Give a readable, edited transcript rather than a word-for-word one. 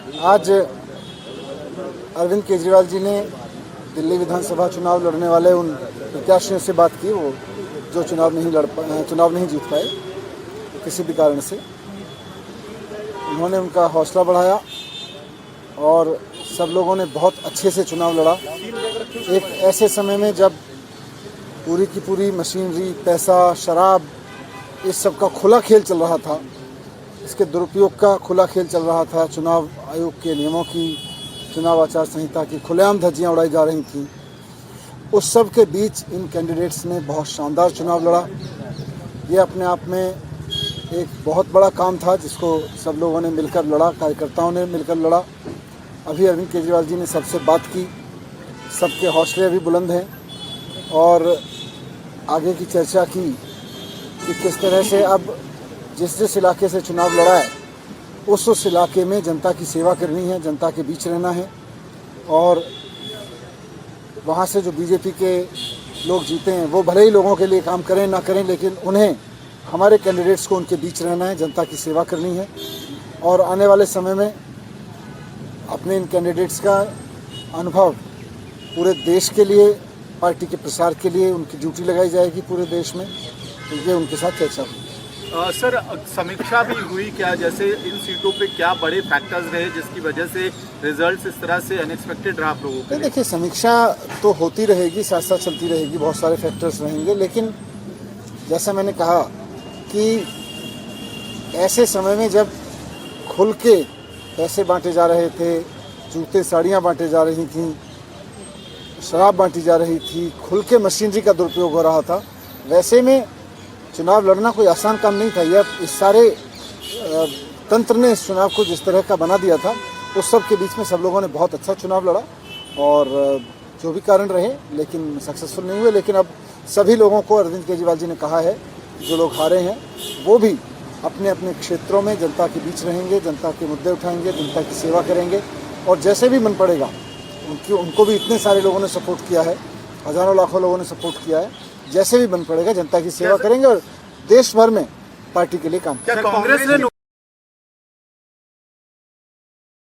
आज अरविंद केजरीवाल जी ने दिल्ली विधानसभा चुनाव लड़ने वाले उन प्रत्याशियों से बात की वो जो चुनाव नहीं जीत पाए किसी भी कारण से। उन्होंने उनका हौसला बढ़ाया और सब लोगों ने बहुत अच्छे से चुनाव लड़ा। एक ऐसे समय में जब पूरी की पूरी मशीनरी, पैसा, शराब, इस सब का खुला खेल चल रहा था, इसके दुरुपयोग का खुला खेल चल रहा था, चुनाव आयोग के नियमों की, चुनाव आचार संहिता की खुलेआम धज्जियां उड़ाई जा रही थीं। उस सब के बीच इन कैंडिडेट्स ने बहुत शानदार चुनाव लड़ा। ये अपने आप में एक बहुत बड़ा काम था जिसको सब लोगों ने मिलकर लड़ा, कार्यकर्ताओं ने मिलकर लड़ा। अभी अरविंद केजरीवाल जी ने सबसे बात की, सबके हौसले अभी बुलंद हैं और आगे की चर्चा की कि किस तरह से अब जिस इलाके से चुनाव लड़ा है उस इलाके में जनता की सेवा करनी है, जनता के बीच रहना है और वहाँ से जो बीजेपी के लोग जीते हैं वो भले ही लोगों के लिए काम करें ना करें, लेकिन उन्हें, हमारे कैंडिडेट्स को उनके बीच रहना है, जनता की सेवा करनी है। और आने वाले समय में अपने इन कैंडिडेट्स का अनुभव पूरे देश के लिए, पार्टी के प्रसार के लिए उनकी ड्यूटी लगाई जाएगी पूरे देश में। ये उनके साथ चर्चा हुई। सर, समीक्षा भी हुई क्या, जैसे इन सीटों पे क्या बड़े फैक्टर्स रहे जिसकी वजह से रिजल्ट्स इस तरह से अनएक्सपेक्टेड रहा आप लोगों के लिए? देखिए, समीक्षा तो होती रहेगी, साथ साथ चलती रहेगी, बहुत सारे फैक्टर्स रहेंगे, लेकिन जैसा मैंने कहा कि ऐसे समय में जब खुल के पैसे बांटे जा रहे थे, जूते साड़ियाँ बांटे जा रही थीं, शराब बांटी जा रही थी, खुल के मशीनरी का दुरुपयोग हो रहा था, वैसे में चुनाव लड़ना कोई आसान काम नहीं था। यह इस सारे तंत्र ने इस चुनाव को जिस तरह का बना दिया था, उस सब के बीच में सब लोगों ने बहुत अच्छा चुनाव लड़ा और जो भी कारण रहे लेकिन सक्सेसफुल नहीं हुए। लेकिन अब सभी लोगों को अरविंद केजरीवाल जी ने कहा है, जो लोग हारे हैं वो भी अपने अपने क्षेत्रों में जनता के बीच रहेंगे, जनता के मुद्दे उठाएंगे, जनता की सेवा करेंगे और जैसे भी मन पड़ेगा उनको भी इतने सारे लोगों ने सपोर्ट किया है, हज़ारों लाखों लोगों ने सपोर्ट किया है, जैसे भी बन पड़ेगा जनता की सेवा करेंगे और देश भर में पार्टी के लिए काम। क्या कांग्रेस ने